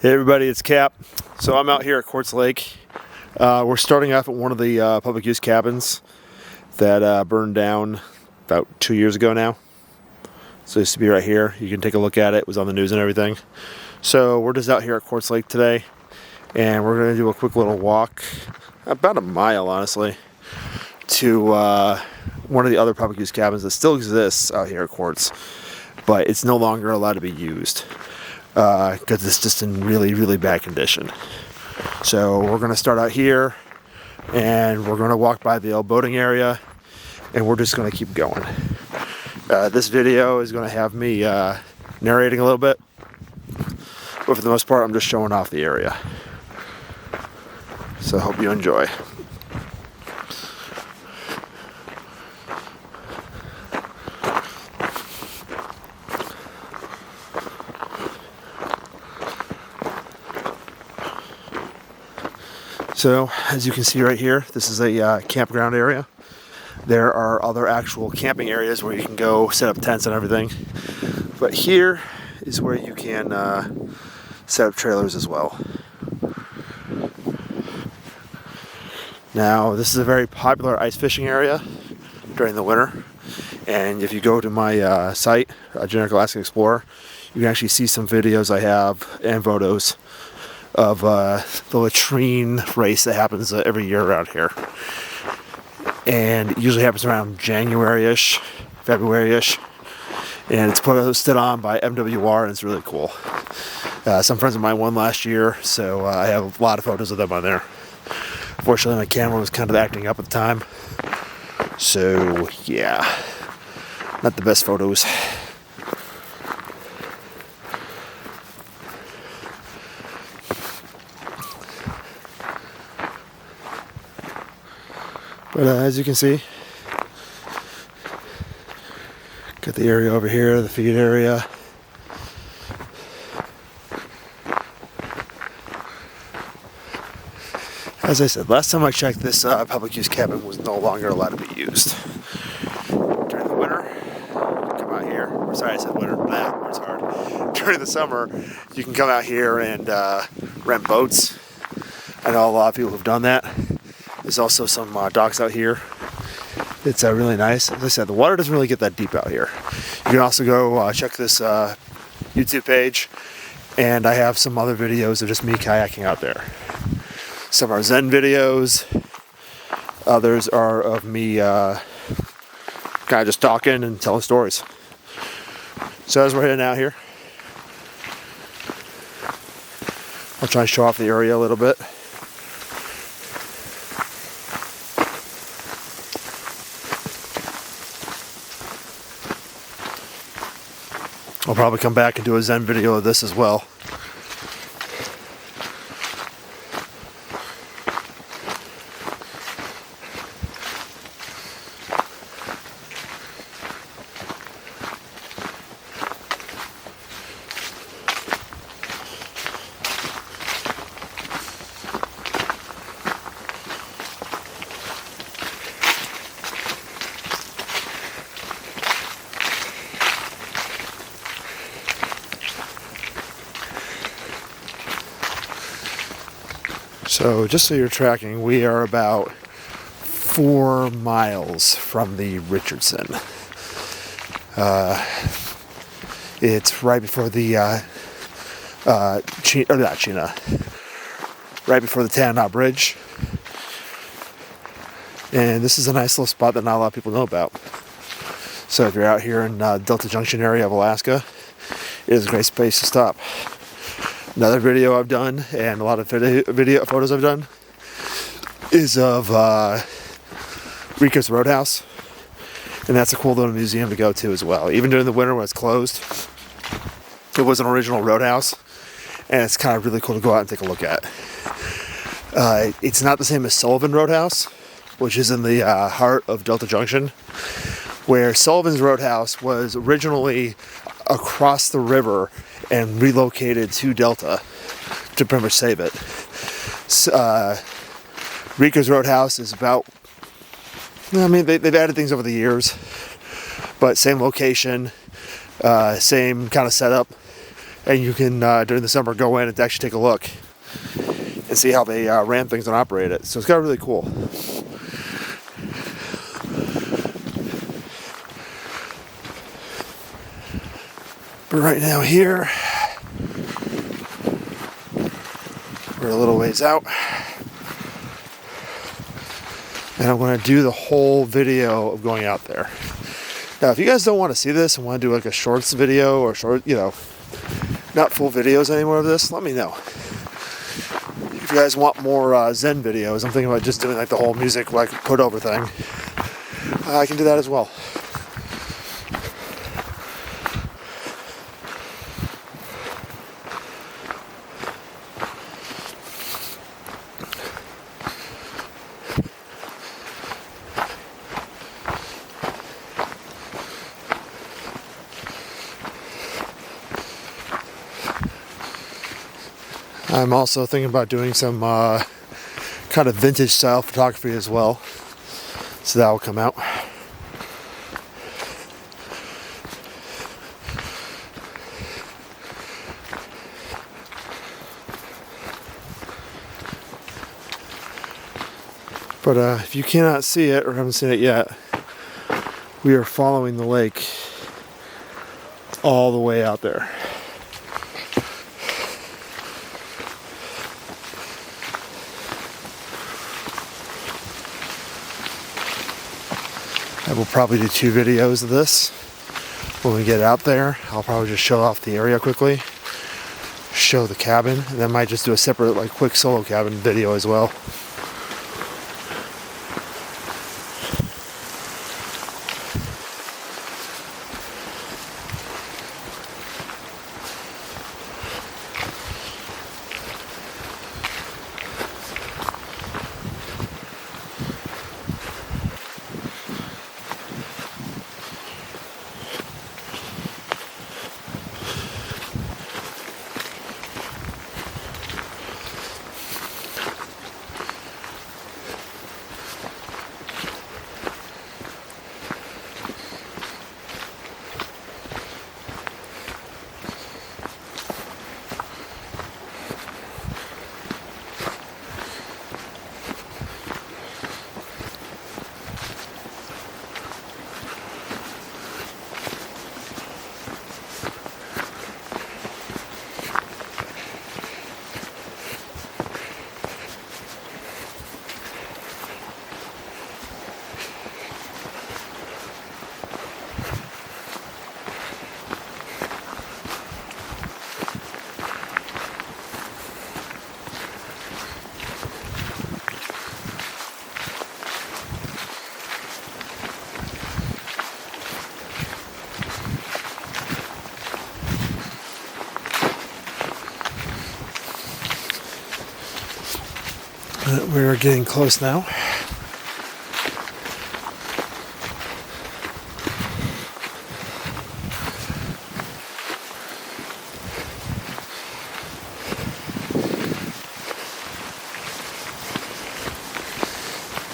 Hey everybody, it's Cap. So I'm out here at Quartz Lake. We're starting off at one of the public use cabins that burned down about 2 years ago now. So it used to be right here. You can take a look at it. It was on the news and everything. So we're just out here at Quartz Lake today, and we're going to do a quick little walk, about a mile honestly, to one of the other public use cabins that still exists out here at Quartz, but it's no longer allowed to be used. Because it's just in really bad condition. So we're going to start out here, and we're going to walk by the old boating area, and we're just going to keep going. This video is going to have me narrating a little bit, but for the most part I'm just showing off the area. So I hope you enjoy. So, as you can see right here, this is a campground area. There are other actual camping areas where you can go set up tents and everything. But here is where you can set up trailers as well. Now, this is a very popular ice fishing area during the winter. And if you go to my site, Generic Alaska Explorer, you can actually see some videos I have and photos of the latrine race that happens every year around here. And it usually happens around January-ish, February-ish. And it's posted on by MWR, and it's really cool. Some friends of mine won last year, so I have a lot of photos of them on there. Fortunately, my camera was kind of acting up at the time. So, yeah, not the best photos. But as you can see, got the area over here, the feed area. As I said, last time I checked, this public use cabin was no longer allowed to be used. During the winter, you can come out here. Sorry, I said winter. Blah, it's hard. During the summer, you can come out here and rent boats. I know a lot of people who've done that. There's also some docks out here. It's really nice. As I said, the water doesn't really get that deep out here. You can also go check this YouTube page, and I have some other videos of just me kayaking out there. Some are Zen videos. Others are of me kind of just talking and telling stories. So as we're heading out here, I'll try and show off the area a little bit. I'll probably come back and do a Zen video of this as well. So just so you're tracking, we are about 4 miles from the Richardson. It's right before the right before the Tanana Bridge. And this is a nice little spot that not a lot of people know about. So if you're out here in Delta Junction area of Alaska, it is a great space to stop. Another video I've done, and a lot of video photos I've done, is of Rico's Roadhouse, and that's a cool little museum to go to as well. Even during the winter when it's closed, it was an original roadhouse, and it's kind of really cool to go out and take a look at. It's not the same as Sullivan Roadhouse, which is in the heart of Delta Junction, where Sullivan's Roadhouse was originally across the river and relocated to Delta to pretty much save it. Rico's Roadhouse is about, I mean, they've added things over the years, but same location, same kind of setup. and you can during the summer go in and actually take a look and see how they ran things and operate it. So it's got really cool. But right now here, we're a little ways out, and I'm going to do the whole video of going out there. Now, if you guys don't want to see this and want to do like a shorts video or short, not full videos anymore of this, let me know. If you guys want more Zen videos, I'm thinking about just doing like the whole music like put over thing. I can do that as well. I'm also thinking about doing some kind of vintage style photography as well, so that will come out. But if you cannot see it or haven't seen it yet, we are following the lake all the way out there. I will probably do 2 videos of this when we get out there. I'll probably just show off the area quickly, show the cabin, and then might just do a separate like quick solo cabin video as well. We're getting close now.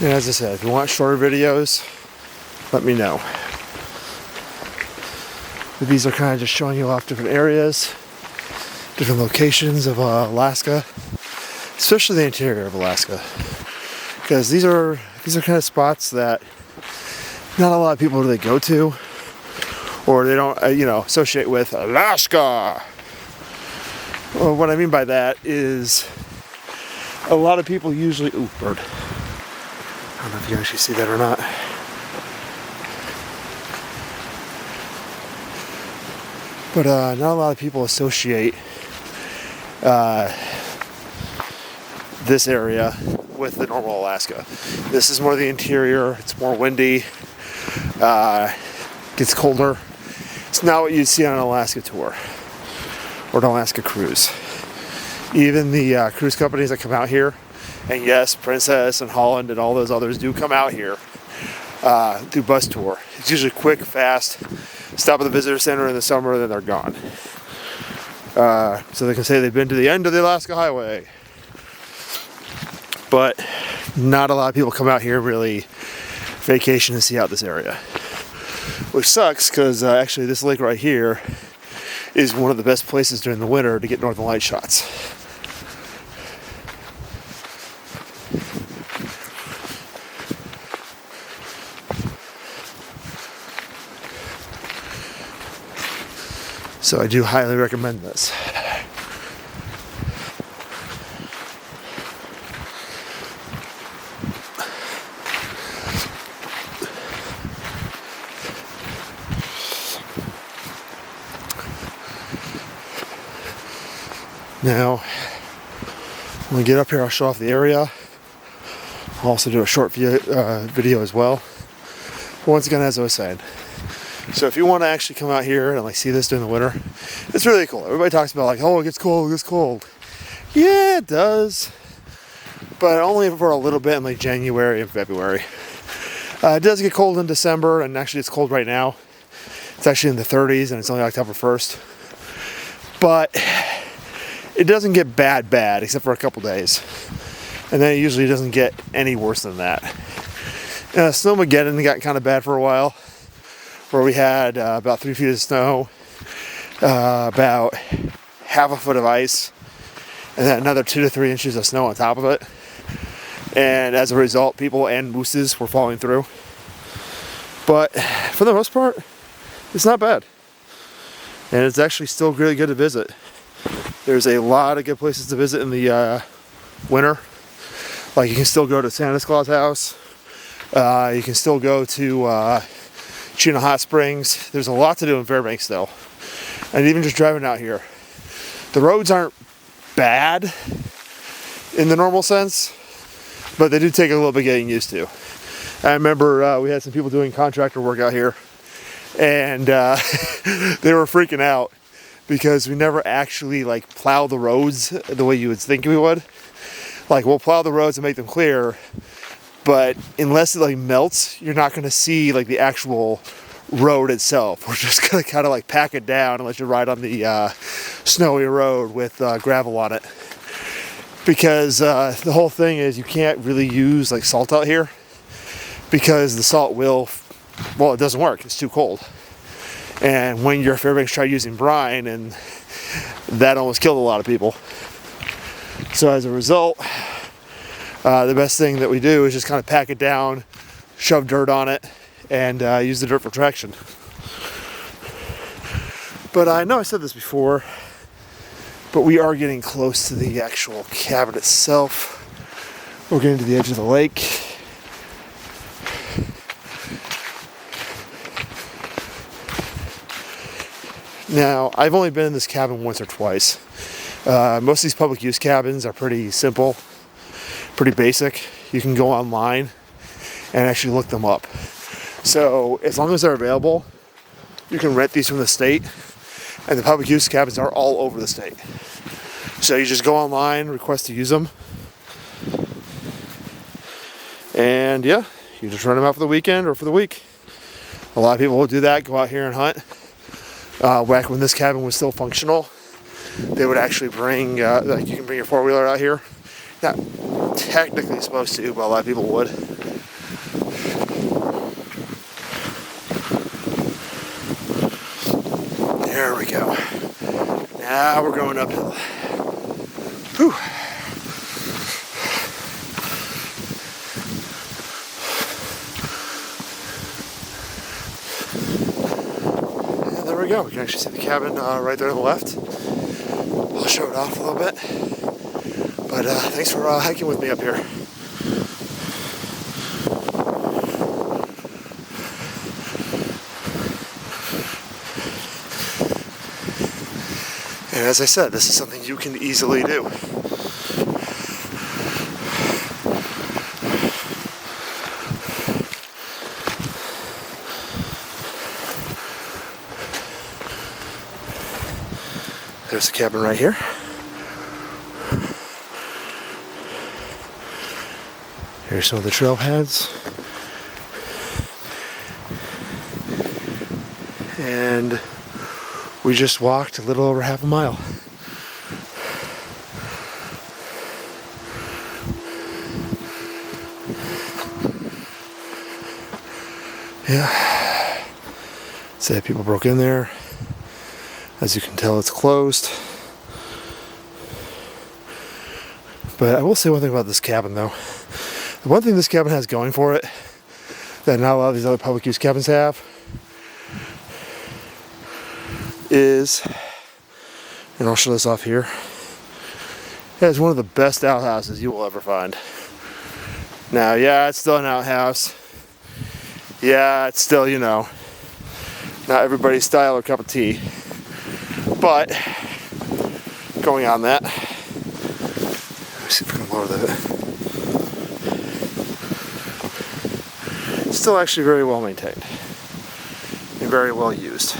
And as I said, if you want shorter videos, let me know. But these are kind of just showing you off different areas, different locations of Alaska, especially the interior of Alaska, because these are kind of spots that not a lot of people really go to, or they don't associate with Alaska. Well, what I mean by that is a lot of people usually bird. I don't know if you actually see that or not. But not a lot of people associate this area with the normal Alaska. This is more the interior. It's more windy. Gets colder. It's not what you'd see on an Alaska tour or an Alaska cruise. Even the cruise companies that come out here, and yes, Princess and Holland and all those others do come out here, do bus tour. It's usually quick, fast, stop at the visitor center in the summer, then they're gone. So they can say they've been to the end of the Alaska Highway. But not a lot of people come out here really vacation and see out this area. Which sucks, because actually this lake right here is one of the best places during the winter to get northern light shots. So I do highly recommend this. Now, when we get up here, I'll show off the area. I'll also do a short video as well. But once again, as I was saying, so if you want to actually come out here and like see this during the winter, it's really cool. Everybody talks about like, oh, it gets cold, it gets cold. Yeah, it does, but only for a little bit in like January and February. It does get cold in December, and actually it's cold right now. It's actually in the 30s, and it's only October 1st. But it doesn't get bad, except for a couple days. And then it usually doesn't get any worse than that. Snowmageddon got kind of bad for a while, where we had about 3 feet of snow, about half a foot of ice, and then another 2 to 3 inches of snow on top of it. And as a result, people and mooses were falling through. But for the most part, it's not bad. And it's actually still really good to visit. There's a lot of good places to visit in the winter. Like you can still go to Santa Claus house. You can still go to Chino Hot Springs. There's a lot to do in Fairbanks though. And even just driving out here. The roads aren't bad in the normal sense, but they do take a little bit getting used to. I remember we had some people doing contractor work out here, and they were freaking out because we never actually like plow the roads the way you would think we would. Like we'll plow the roads and make them clear, but unless it like melts, you're not going to see like the actual road itself. We're just going to kind of like pack it down and let you ride on the snowy road with gravel on it. Because the whole thing is you can't really use like salt out here because the salt it doesn't work. It's too cold. And when you're Fairbanks, try using brine, and that almost killed a lot of people. So as a result, the best thing that we do is just kind of pack it down, shove dirt on it, and use the dirt for traction. But I know I said this before, but we are getting close to the actual cabin itself. We're getting to the edge of the lake. Now, I've only been in this cabin once or twice. Most of these public use cabins are pretty simple, pretty basic. You can go online and actually look them up. So as long as they're available, you can rent these from the state, and the public use cabins are all over the state. So you just go online, request to use them, and yeah, you just rent them out for the weekend or for the week. A lot of people will do that, go out here and hunt. Back when this cabin was still functional, they would actually bring, like you can bring your four-wheeler out here. Not technically supposed to, but a lot of people would. There we go. Now we're going uphill. Whew. And there we go. We can actually see the cabin right there to the left. I'll show it off a little bit. But thanks for hiking with me up here. And as I said, this is something you can easily do. There's the cabin right here. Here's some of the trailheads. And we just walked a little over half a mile. Yeah. Say people broke in there, as you can tell. until it's closed. But I will say one thing about this cabin though. The one thing this cabin has going for it that not a lot of these other public use cabins have is, and I'll show this off here, it has one of the best outhouses you will ever find. Now, yeah, it's still an outhouse. Yeah, it's still, you know, not everybody's style or cup of tea. But, going on that, let's see if I can lower that. It's still actually very well maintained and very well used.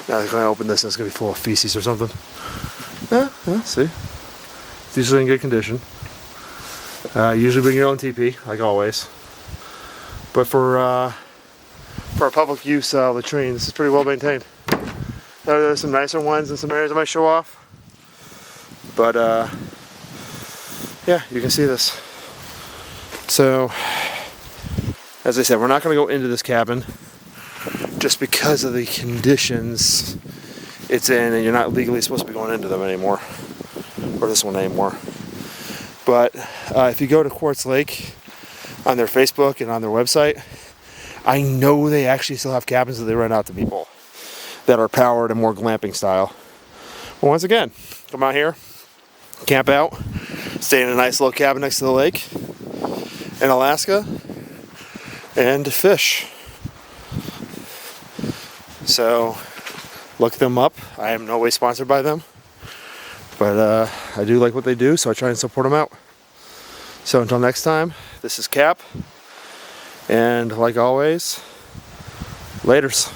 Now they're going to open this and it's going to be full of feces or something. Yeah, see. It's usually in good condition. Usually bring your own TP, like always. But for a public use latrine, this is pretty well maintained. There's some nicer ones in some areas I might show off. But yeah, you can see this. So, as I said, we're not going to go into this cabin just because of the conditions it's in, and you're not legally supposed to be going into them anymore, or this one anymore. But if you go to Quartz Lake on their Facebook and on their website, I know they actually still have cabins that they rent out to people that are powered and more glamping style. Well, once again, come out here, camp out, stay in a nice little cabin next to the lake in Alaska, and fish. So look them up. I am no way sponsored by them, but I do like what they do, so I try and support them out. So until next time, this is Cap, and like always, laters.